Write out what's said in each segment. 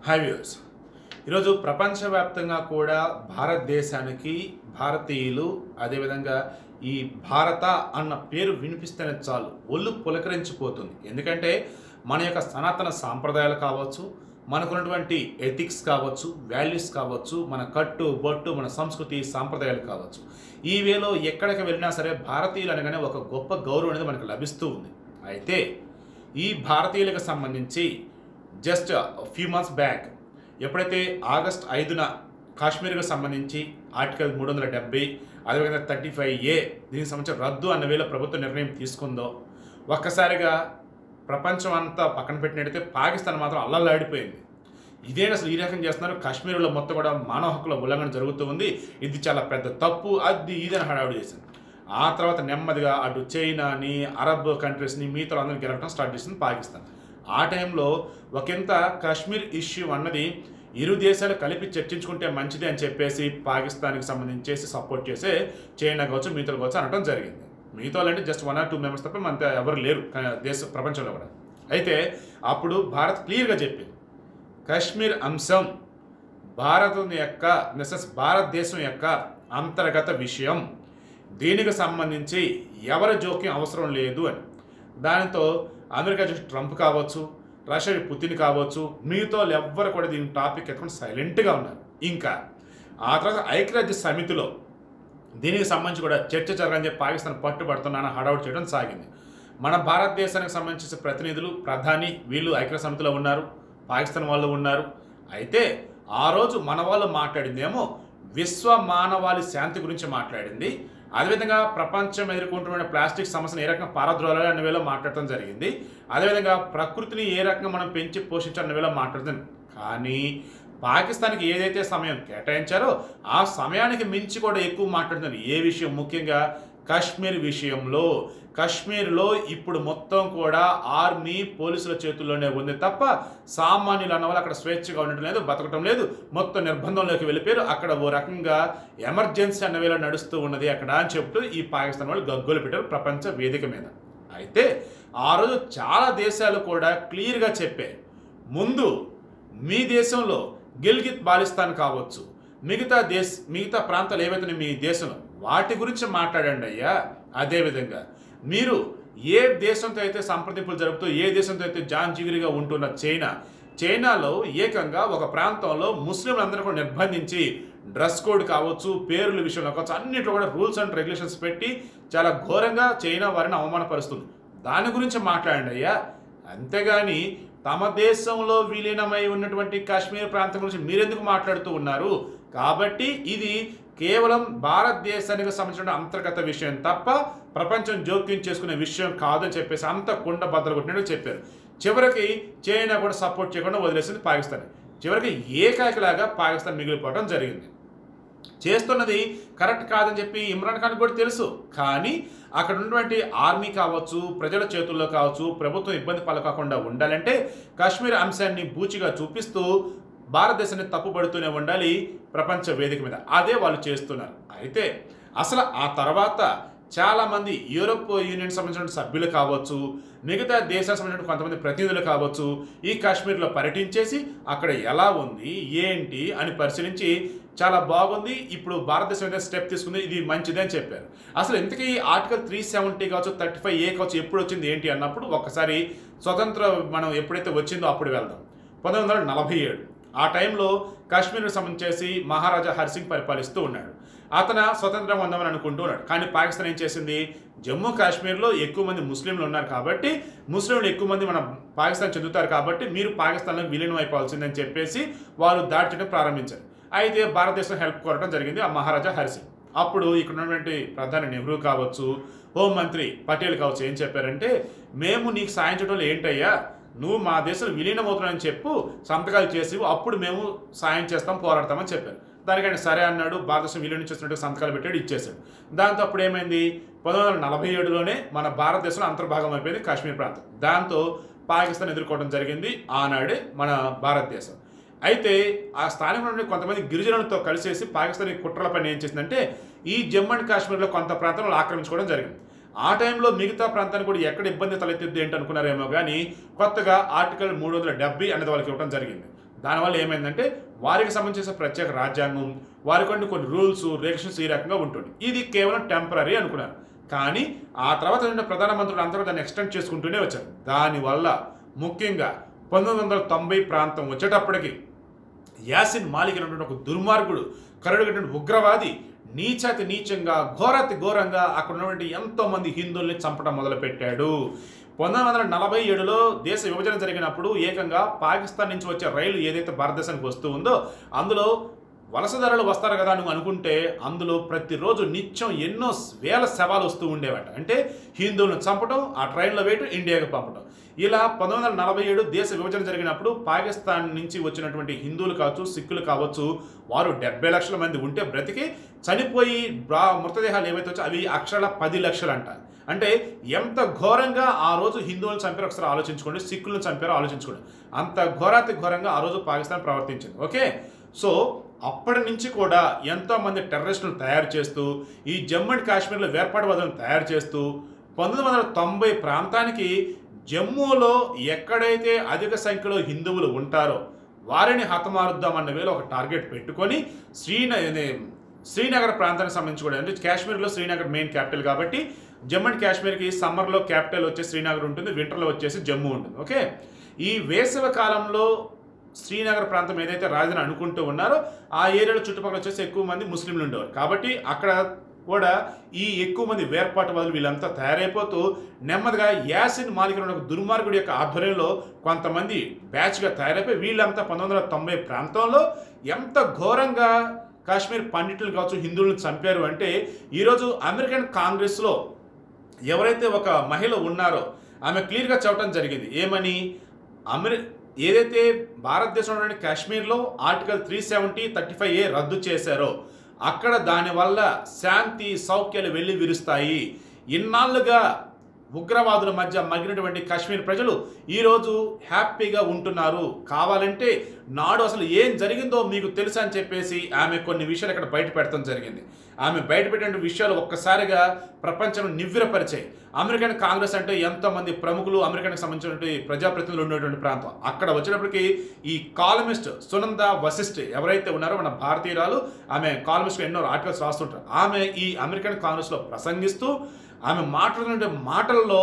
Hi viewers, ఈరోజు ప్రపంచవ్యాప్తంగా కూడా భారతదేశానికి భారతీయులు అదేవిధంగా ఈ భారత అన్న పేరు వినిపిస్తేనే చాలు ఒళ్ళు పులకరించిపోతుంది. ఎందుకంటే మన యొక్క సనాతన సాంప్రదాయాలు కావచ్చు, మనకున్నటువంటి ఎథిక్స్ కావచ్చు, వాల్యూస్ కావచ్చు, మన కట్టు బొట్టు, మన సంస్కృతి సాంప్రదాయాలు కావచ్చు, ఈ వేలో ఎక్కడికి వెళ్ళినా సరే భారతీయులు అనగానే ఒక గొప్ప గౌరవం అనేది మనకు లభిస్తూ ఉంది. అయితే ఈ భారతీయులకు సంబంధించి జస్ట్ ఫ్యూ మంత్స్ బ్యాక్ ఎప్పుడైతే ఆగస్ట్ 5న కాశ్మీర్కు సంబంధించి ఆర్టికల్ 370 అదేవిధంగా 35A దీనికి సంబంధించి రద్దు అన్న వేళ ప్రభుత్వం నిర్ణయం తీసుకుందో ఒక్కసారిగా ప్రపంచం అంతా పక్కన పెట్టినట్టయితే పాకిస్తాన్ మాత్రం అల్లల్లాడిపోయింది. ఇదేంటి అసలు ఈ రకం చేస్తున్నారు, కాశ్మీర్లో మొత్తం కూడా మానవ హక్కుల ఉల్లంఘన జరుగుతూ ఉంది, ఇది చాలా పెద్ద తప్పు, అది ఇదని హడావుడి చేసింది. ఆ తర్వాత నెమ్మదిగా అటు చైనాని, అరబ్ కంట్రీస్ని, మిగతా అందరిని గెలవడం స్టార్ట్ చేసింది పాకిస్తాన్. ఆ టైంలో ఒకంత కాశ్మీర్ ఇష్యూ అన్నది ఇరు దేశాలు కలిపి చర్చించుకుంటే మంచిది అని చెప్పేసి పాకిస్తాన్కి సంబంధించేసి సపోర్ట్ చేసే చైనా కావచ్చు, మిగతా కావచ్చు అనడం జరిగింది. మిగతా అంటే జస్ట్ 1 or 2 మెంబర్స్ తప్ప అంత ఎవరు లేరు ప్రపంచంలో కూడా. అయితే అప్పుడు భారత్ క్లియర్గా చెప్పింది, కాశ్మీర్ అంశం భారతదేశం యొక్క అంతర్గత విషయం, దీనికి సంబంధించి ఎవరి జోక్యం అవసరం లేదు అని. దానితో అమెరికా ట్రంప్ కావచ్చు, రష్యా పుతిన్ కావచ్చు, మిగతా ఎవ్వరు కూడా దీని టాపిక్ ఎత్తుకొని సైలెంట్గా ఉన్నారు. ఇంకా ఆ తర్వాత ఐక్యరాజ్య సమితిలో దీనికి సంబంధించి కూడా చర్చ జరగాలని చెప్పి పాకిస్తాన్ పట్టుబడుతున్నానని హడావుడి చేయడం సాగింది. మన భారతదేశానికి సంబంధించిన ప్రతినిధులు, ప్రధాని వీళ్ళు ఐక్యరాజ్య సమితిలో ఉన్నారు, పాకిస్తాన్ వాళ్ళు ఉన్నారు. అయితే ఆ రోజు మన వాళ్ళు మాట్లాడిందేమో విశ్వ మానవాళి శాంతి గురించి మాట్లాడింది, అదేవిధంగా ప్రపంచం ఎదుర్కొంటున్న ప్లాస్టిక్ సమస్యను ఏ రకంగా పారద్రోలాలి అన్న వేళ మాట్లాడటం జరిగింది, అదేవిధంగా ప్రకృతిని ఏ రకంగా మనం పెంచి పోషించాలన్న వేళ మాట్లాడుతుంది. కానీ పాకిస్తాన్కి ఏదైతే సమయం కేటాయించారో ఆ సమయానికి మించి కూడా ఎక్కువ మాట్లాడుతుంది. ఏ విషయం? ముఖ్యంగా కాశ్మీర్ విషయంలో. కాశ్మీర్లో ఇప్పుడు మొత్తం కూడా ఆర్మీ పోలీసుల చేతుల్లోనే ఉంది తప్ప సామాన్యులు అన్న వాళ్ళు అక్కడ స్వేచ్ఛగా ఉండటం లేదు, బతకటం లేదు, మొత్తం నిర్బంధంలోకి వెళ్ళిపోయారు. అక్కడ ఓ రకంగా ఎమర్జెన్సీ అన్న వేళ నడుస్తూ ఉన్నది అక్కడ అని చెప్తూ ఈ పాకిస్తాన్ వాళ్ళు గగ్గోలు పెట్టారు ప్రపంచ వేదిక మీద. అయితే ఆ రోజు చాలా దేశాలు కూడా క్లియర్గా చెప్పాయి, ముందు మీ దేశంలో గిల్గిత్ బాలిస్తాన్ కావచ్చు, మిగతా ప్రాంతాలు ఏవైతే మీ దేశంలో వాటి గురించి మాట్లాడండి అయ్యా. అదేవిధంగా మీరు ఏ దేశంతో అయితే సంప్రదింపులు జరుపుతూ ఏ దేశంతో అయితే జాన్జిగిరిగా ఉంటున్న చైనాలో ఏకంగా ఒక ప్రాంతంలో ముస్లింలందరూ కూడా నిర్బంధించి డ్రెస్ కోడ్ కావచ్చు, పేర్ల విషయంలో కావచ్చు, అన్నింటిలో కూడా రూల్స్ అండ్ రెగ్యులేషన్స్ పెట్టి చాలా ఘోరంగా చైనా వారిని అవమానపరుస్తుంది. దాని గురించి మాట్లాడండి అయ్యా. అంతేగాని తమ దేశంలో విలీనమై ఉన్నటువంటి కాశ్మీర్ ప్రాంతం గురించి మీరెందుకు మాట్లాడుతూ ఉన్నారు? కాబట్టి ఇది కేవలం భారతదేశానికి సంబంధించిన అంతర్గత విషయం తప్ప ప్రపంచం జోక్యం చేసుకునే విషయం కాదని చెప్పేసి అంత కుండ బద్దలు కొట్టినట్టు చెప్పారు. చివరికి చైనా కూడా సపోర్ట్ చేయకుండా వదిలేసింది పాకిస్తాన్. చివరికి ఏకాకిలాగా పాకిస్తాన్ మిగిలిపోవడం జరిగింది. చేస్తున్నది కరెక్ట్ కాదని చెప్పి ఇమ్రాన్ ఖాన్ కూడా తెలుసు. కానీ అక్కడ ఉన్నటువంటి ఆర్మీ కావచ్చు, ప్రజల చేతుల్లో కావచ్చు, ప్రభుత్వం ఇబ్బంది పలకకుండా ఉండాలంటే కాశ్మీర్ అంశాన్ని బూచిగా చూపిస్తూ భారతదేశాన్ని తప్పుపడుతూనే ఉండాలి ప్రపంచ వేదిక మీద. అదే వాళ్ళు చేస్తున్నారు. అయితే అసలు ఆ తర్వాత చాలామంది యూరోప్ యూనియన్ సంబంధించిన సభ్యులు కావచ్చు, మిగతా దేశాలకు సంబంధించిన కొంతమంది ప్రతినిధులు కావచ్చు ఈ కాశ్మీర్లో పర్యటించేసి అక్కడ ఎలా ఉంది ఏంటి అని పరిశీలించి చాలా బాగుంది, ఇప్పుడు భారతదేశం ఏదైతే స్టెప్ తీసుకుంది ఇది మంచిది అని చెప్పారు. అసలు ఇంతకీ ఆర్టికల్ 370 కావచ్చు, 35A కావచ్చు ఎప్పుడు వచ్చింది ఏంటి అన్నప్పుడు ఒక్కసారి స్వతంత్రం మనం ఎప్పుడైతే వచ్చిందో అప్పుడు వెళ్దాం. 1947 ఆ టైంలో కాశ్మీర్కు సంబంధించేసి మహారాజా హరిసింగ్ పరిపాలిస్తూ ఉన్నాడు. అతను స్వతంత్రం పొందామని అనుకుంటూ ఉన్నాడు. కానీ పాకిస్తాన్ ఏం చేసింది, జమ్మూ కాశ్మీర్లో ఎక్కువ మంది ముస్లింలు ఉన్నారు కాబట్టి, ముస్లింలు ఎక్కువ మంది మన పాకిస్తాన్ చెందుతారు కాబట్టి మీరు పాకిస్తాన్లో విలీనం అయిపోవాల్సిందని చెప్పేసి వారు దాడి చేయడం ప్రారంభించారు. అయితే భారతదేశం హెల్ప్ కోరడం జరిగింది ఆ మహారాజా హరిసింగ్. అప్పుడు ఇక్కడ ఉన్నటువంటి ప్రధాని నెహ్రూ కావచ్చు, హోంమంత్రి పటేల్ కావచ్చు ఏం చెప్పారంటే, మేము నీకు సాయం చేయడంలో ఏంటయ్యా, నువ్వు మా దేశంలో విలీనం అవుతున్నాయని చెప్పు, సంతకాలు చేసి అప్పుడు మేము సాయం చేస్తాం, పోరాడతామని చెప్పారు. దానికంటే సరే అన్నాడు. భారతదేశం విలీనం చేస్తున్నట్టు సంతకాలు పెట్టాడు, ఇచ్చేసాడు. దాంతో అప్పుడు ఏమైంది, 1947లోనే మన భారతదేశంలో అంతర్భాగం అయిపోయింది కాశ్మీర్ ప్రాంతం. దాంతో పాకిస్తాన్ ఎదుర్కోవడం జరిగింది ఆనాడే మన భారతదేశం. అయితే ఆ స్థానికంలో కొంతమంది గిరిజనులతో కలిసేసి పాకిస్తాన్ కుట్రల పని ఏం చేసిందంటే ఈ జమ్మూ అండ్ కాశ్మీర్లో కొంత ప్రాంతాలను ఆక్రమించుకోవడం జరిగింది. ఆ టైంలో మిగతా ప్రాంతానికి కూడా ఎక్కడ ఇబ్బంది తలెత్తిద్ది ఏంటి అనుకున్నారేమో కానీ కొత్తగా ఆర్టికల్ 370 అనేది వాళ్ళకి ఇవ్వడం జరిగింది. దానివల్ల ఏమైందంటే వారికి సంబంధించిన ప్రత్యేక రాజ్యాంగం, వారికి కొన్ని రూల్స్ రెగ్యులేషన్స్ ఈ రకంగా ఉంటుంది. ఇది కేవలం టెంపరీ అనుకున్నారు. కానీ ఆ తర్వాత ఉన్న ప్రధానమంత్రులు అందరూ దాన్ని ఎక్స్టెండ్ చేసుకుంటూనే వచ్చారు. దానివల్ల ముఖ్యంగా 1990 ప్రాంతం వచ్చేటప్పటికి యాసిన్ మాలిక్ అనేటువంటి ఒక దుర్మార్గుడు, కరడుగట్టిన ఉగ్రవాది నీచాతి నీచంగా ఘోరాతి ఘోరంగా అక్కడ ఉన్నటువంటి ఎంతోమంది హిందువుల్ని చంపడం మొదలుపెట్టాడు. 1947లో దేశ విభజన జరిగినప్పుడు ఏకంగా పాకిస్తాన్ నుంచి వచ్చే రైలు ఏదైతే భారతదేశానికి వస్తూ ఉందో అందులో వలసదారులు వస్తారు కదా అని అనుకుంటే అందులో ప్రతిరోజు నిత్యం ఎన్నో వేల శవాలు వస్తూ ఉండేవట. అంటే హిందువులను చంపడం, ఆ ట్రైన్లో వేయటం, ఇండియాకి పంపడం. ఇలా 1947 దేశ విభజన జరిగినప్పుడు పాకిస్తాన్ నుంచి వచ్చినటువంటి హిందువులు కావచ్చు, సిక్కులు కావచ్చు, వారు 70 లక్షల మంది ఉంటే బ్రతికి చనిపోయి మృతదేహాలు ఏవైతే వచ్చో అవి అక్షరాల 10 లక్షలు అంట. అంటే ఎంత ఘోరంగా ఆ రోజు హిందువులను చంపారో ఒకసారి ఆలోచించుకోండి, సిక్కులను చంపారో ఆలోచించుకోండి. అంత ఘోరాతి ఘోరంగా ఆ రోజు పాకిస్తాన్ ప్రవర్తించింది. ఓకే, సో అప్పటి నుంచి కూడా ఎంతోమంది టెర్రరిస్టులను తయారు చేస్తూ ఈ జమ్మూ అండ్ కాశ్మీర్లో వేర్పాటువాదులను తయారు చేస్తూ 1990 ప్రాంతానికి జమ్మూలో ఎక్కడైతే అధిక సంఖ్యలో హిందువులు ఉంటారో వారిని హతమారుద్దామన్న వేళ ఒక టార్గెట్ పెట్టుకొని శ్రీనగర్ ప్రాంతానికి సంబంధించి కూడా, అంటే కాశ్మీర్లో శ్రీనగర్ మెయిన్ క్యాపిటల్ కాబట్టి జమ్మూ అండ్ కాశ్మీర్కి సమ్మర్లో క్యాపిటల్ వచ్చేసి శ్రీనగర్ ఉంటుంది, వింటర్లో వచ్చేసి జమ్మూ ఉంటుంది. ఓకే, ఈ వేసవి కాలంలో శ్రీనగర్ ప్రాంతం ఏదైతే రాజధాని అనుకుంటూ ఉన్నారో ఆ ఏరియాలో చుట్టుపక్కల వచ్చేసి ఎక్కువ మంది ముస్లింలు ఉండేవారు. కాబట్టి అక్కడ కూడా ఈ ఎక్కువ మంది వేర్పాటువాదులు వీళ్ళంతా తయారైపోతూ నెమ్మదిగా యాసిన్ మాలిక్ అనే ఒక దుర్మార్గుడి యొక్క ఆధ్వర్యంలో కొంతమంది బ్యాచ్గా తయారైపోయి వీళ్ళంతా 1990 ప్రాంతంలో ఎంత ఘోరంగా కాశ్మీర్ పండితులు కావచ్చు హిందువులను చంపారు అంటే ఈరోజు అమెరికన్ కాంగ్రెస్లో ఎవరైతే ఒక మహిళ ఉన్నారో ఆమె క్లియర్గా చెప్పడం జరిగింది. ఏమని? ఏదైతే భారతదేశంలోని కాశ్మీర్లో ఆర్టికల్ 370, 35A రద్దు చేశారో అక్కడ దానివల్ల శాంతి సౌఖ్యాలు వెళ్ళి విరుస్తాయి. ఇన్నాళ్ళుగా ఉగ్రవాదుల మధ్య మగ్గినటువంటి కాశ్మీర్ ప్రజలు ఈరోజు హ్యాపీగా ఉంటున్నారు. కావాలంటే నాడు అసలు ఏం జరిగిందో మీకు తెలుసా అని చెప్పేసి ఆమె కొన్ని విషయాలు ఇక్కడ బయట పెడతాం జరిగింది. ఆమె బయట పెట్టిన విషయాలు ఒక్కసారిగా ప్రపంచం నివ్వెరపరిచాయి. అమెరికన్ కాంగ్రెస్ అంటే ఎంతోమంది ప్రముఖులు అమెరికాకి సంబంధించినటువంటి ప్రజాప్రతినిధులు ఉండేటువంటి ప్రాంతం. అక్కడ వచ్చినప్పటికీ ఈ కాలమిస్ట్ సునంద వశిష్ఠ్ ఎవరైతే ఉన్నారో మన భారతీయురాలు, ఆమె కాలమిస్ట్ ఎన్నో ఆర్టికల్స్ రాస్తుంటారు. ఆమె ఈ అమెరికన్ కాంగ్రెస్లో ప్రసంగిస్తూ ఆమె మాట్లాడిన మాటల్లో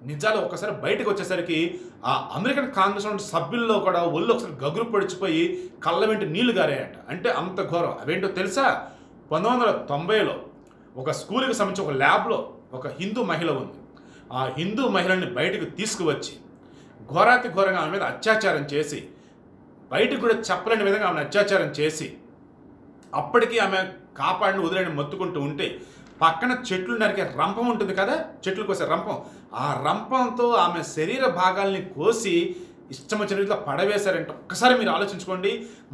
నిజాలు ఒక్కసారి బయటకు వచ్చేసరికి ఆ అమెరికన్ కాంగ్రెస్ సభ్యుల్లో కూడా ఒళ్ళు ఒకసారి గగురు పడిచిపోయి కళ్ళ వెంట నీళ్లు గారాయట. అంటే అంత ఘోరం. అవేంటో తెలుసా? 1990లో ఒక స్కూల్కి సంబంధించి ఒక ల్యాబ్లో ఒక హిందూ మహిళ ఉంది. ఆ హిందూ మహిళని బయటకు తీసుకువచ్చి ఘోరాతి ఘోరంగా ఆమె మీద అత్యాచారం చేసి బయటకు కూడా చెప్పలేని విధంగా ఆమెను అత్యాచారం చేసి అప్పటికి ఆమె కాపాడిని వదిలేని మొత్తుకుంటూ ఉంటే పక్కన చెట్లు నరికే రంపం ఉంటుంది కదా, చెట్లు కోసే రంపం, ఆ రంపంతో ఆమె శరీర భాగాల్ని కోసి ఇష్టం వచ్చిన రీతిలో పడవేశారంటే ఒక్కసారి మీరు ఆలోచించుకోండి.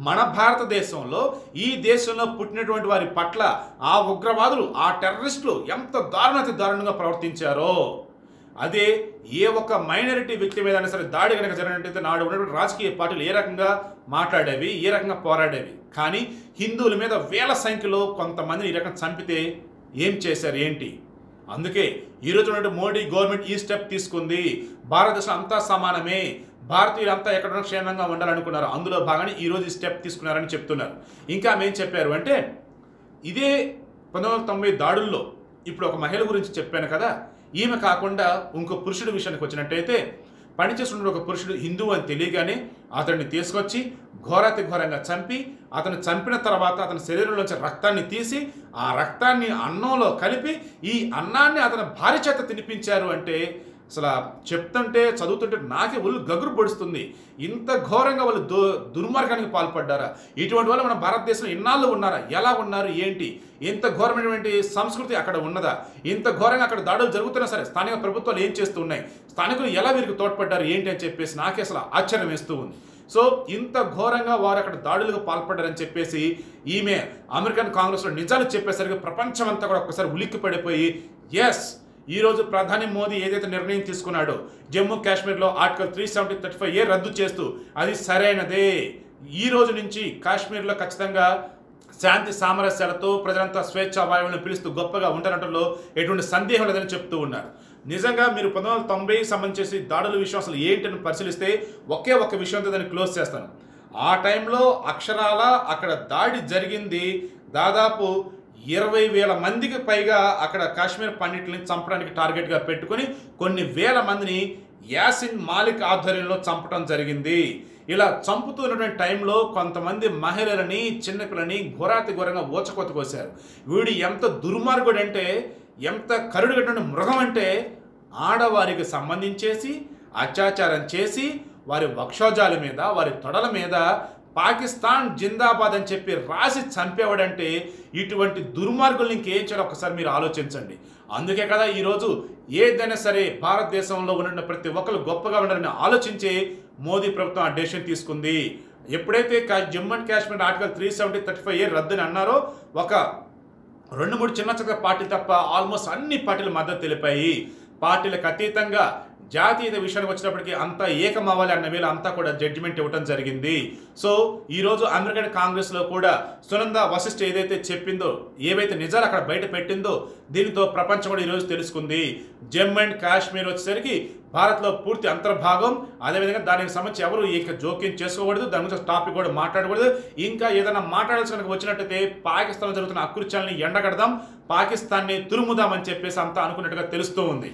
మన భారతదేశంలో ఈ దేశంలో పుట్టినటువంటి వారి పట్ల ఆ ఉగ్రవాదులు, ఆ టెర్రరిస్టులు ఎంత దారుణంగా ప్రవర్తించారో అదే ఏ ఒక్క మైనారిటీ వ్యక్తి మీద అయినా సరే దాడి కనుక జరిగినట్టయితే నాడు ఉన్నటువంటి రాజకీయ పార్టీలు ఏ రకంగా మాట్లాడేవి, ఏ రకంగా పోరాడేవి. కానీ హిందువుల మీద వేల సంఖ్యలో కొంతమందిని ఈ రకంగా చంపితే ఏం చేశారు ఏంటి? అందుకే ఈరోజు ఉన్నటువంటి మోడీ గవర్నమెంట్ ఈ స్టెప్ తీసుకుంది. భారతదేశం అంతా సమానమే, భారతీయులంతా ఎక్కడ క్షేమంగా ఉండాలనుకున్నారు, అందులో భాగాన్ని ఈరోజు ఈ స్టెప్ తీసుకున్నారని చెప్తున్నారు. ఇంకా ఆమె ఏం చెప్పారు అంటే ఇదే 1990 దాడుల్లో ఇప్పుడు ఒక మహిళ గురించి చెప్పాను కదా, ఈమె కాకుండా ఇంకో పురుషుడి విషయానికి వచ్చినట్టయితే పనిచేస్తున్న ఒక పురుషుడు హిందువు అని తెలియగానే అతన్ని తీసుకొచ్చి ఘోరాతి ఘోరంగా చంపి అతను చంపిన తర్వాత అతని శరీరంలోంచి రక్తాన్ని తీసి ఆ రక్తాన్ని అన్నంలో కలిపి ఈ అన్నాన్ని అతని భార్య చేత తినిపించారు. అంటే అసలు చెప్తుంటే చదువుతుంటే నాకే ఒళ్ళు గగురు పొడుస్తుంది. ఇంత ఘోరంగా వాళ్ళు దుర్మార్గానికి పాల్పడ్డారా? ఇటువంటి వాళ్ళు మన భారతదేశంలో ఇన్నాళ్ళు ఉన్నారా? ఎలా ఉన్నారు ఏంటి? ఇంత ఘోరమైనటువంటి సంస్కృతి అక్కడ ఉన్నదా? ఇంత ఘోరంగా అక్కడ దాడులు జరుగుతున్నా సరే స్థానిక ప్రభుత్వాలు ఏం చేస్తూ ఉన్నాయి, స్థానికులు ఎలా వీరికి తోడ్పడ్డారు ఏంటి అని చెప్పేసి నాకే అసలు ఆశ్చర్యం వేస్తూ ఉంది. సో ఇంత ఘోరంగా వారు అక్కడ దాడులకు పాల్పడ్డారని చెప్పేసి ఈమె అమెరికన్ కాంగ్రెస్లో నిజాలు చెప్పేసరికి ప్రపంచం అంతా కూడా ఒక్కసారి ఉలిక్కి పడిపోయి ఎస్, ఈరోజు ప్రధాని మోదీ ఏదైతే నిర్ణయం తీసుకున్నాడో జమ్మూ కాశ్మీర్లో ఆర్టికల్ 370, 35A రద్దు చేస్తూ అది సరైనదే. ఈ రోజు నుంచి కాశ్మీర్లో ఖచ్చితంగా శాంతి సామరస్యాలతో ప్రజలంతా స్వేచ్ఛా వాయువులను పిలుస్తూ గొప్పగా ఉంటారంటలో ఎటువంటి సందేహం లేదని చెప్తూ ఉన్నారు. నిజంగా మీరు 1990 సంబంధించి దాడుల విషయం అసలు ఏంటని పరిశీలిస్తే ఒకే ఒక్క విషయంతో దాన్ని క్లోజ్ చేస్తాను. ఆ టైంలో అక్షరాల అక్కడ దాడి జరిగింది. దాదాపు 20,000 మందికి పైగా అక్కడ కాశ్మీర్ పండితుల్ని చంపడానికి టార్గెట్గా పెట్టుకొని కొన్ని వేల మందిని యాసిన్ మాలిక్ ఆధ్వర్యంలో చంపడం జరిగింది. ఇలా చంపుతున్నటువంటి టైంలో కొంతమంది మహిళలని, చిన్నపిల్లని ఘోరంగా ఊచకోత కోశారు. వీడు ఎంత దుర్మార్గుడంటే, ఎంత కరుడుగట్టిన మృగం అంటే, ఆడవారికి సంబంధించేసి అత్యాచారం చేసి వారి వక్షోజాల మీద, వారి తొడల మీద పాకిస్తాన్ జిందాబాద్ అని చెప్పి రాసి చంపేవాడంటే ఇటువంటి దుర్మార్గుల్ని ఇంకేం చేయాలో ఒకసారి మీరు ఆలోచించండి. అందుకే కదా ఈరోజు ఏదైనా సరే భారతదేశంలో ఉన్న ప్రతి ఒక్కరు గొప్పగా ఉండాలని ఆలోచించి మోదీ ప్రభుత్వం ఆ డెసిషన్ తీసుకుంది. ఎప్పుడైతే Jammu and Kashmir article 370/35A రద్దని అన్నారో, ఒక 2-3 చిన్న పార్టీలు తప్ప ఆల్మోస్ట్ అన్ని పార్టీలు మద్దతు తెలిపాయి. పార్టీలకు అతీతంగా జాతీయత విషయానికి వచ్చినప్పటికీ అంతా ఏకమవ్వాలి అన్న వేళ అంతా కూడా జడ్జిమెంట్ ఇవ్వడం జరిగింది. సో ఈరోజు అమెరికన్ కాంగ్రెస్లో కూడా సునంద వశిష్ఠ ఏదైతే చెప్పిందో, ఏవైతే నిజాలు అక్కడ బయట పెట్టిందో, దీనితో ప్రపంచం కూడా ఈరోజు తెలుసుకుంది. జమ్మూ అండ్ కాశ్మీర్ వచ్చేసరికి భారత్లో పూర్తి అంతర్భాగం. అదేవిధంగా దానికి సంబంధించి ఎవరు ఇక జోక్యం చేసుకోకూడదు, దాని గురించి టాపిక్ కూడా మాట్లాడకూడదు. ఇంకా ఏదైనా మాట్లాడాల్సిన వచ్చినట్టయితే పాకిస్తాన్లో జరుగుతున్న అకృత్యాలని ఎండగడదాం, పాకిస్తాన్ని తురుముదామని చెప్పేసి అంతా అనుకున్నట్టుగా తెలుస్తూ ఉంది.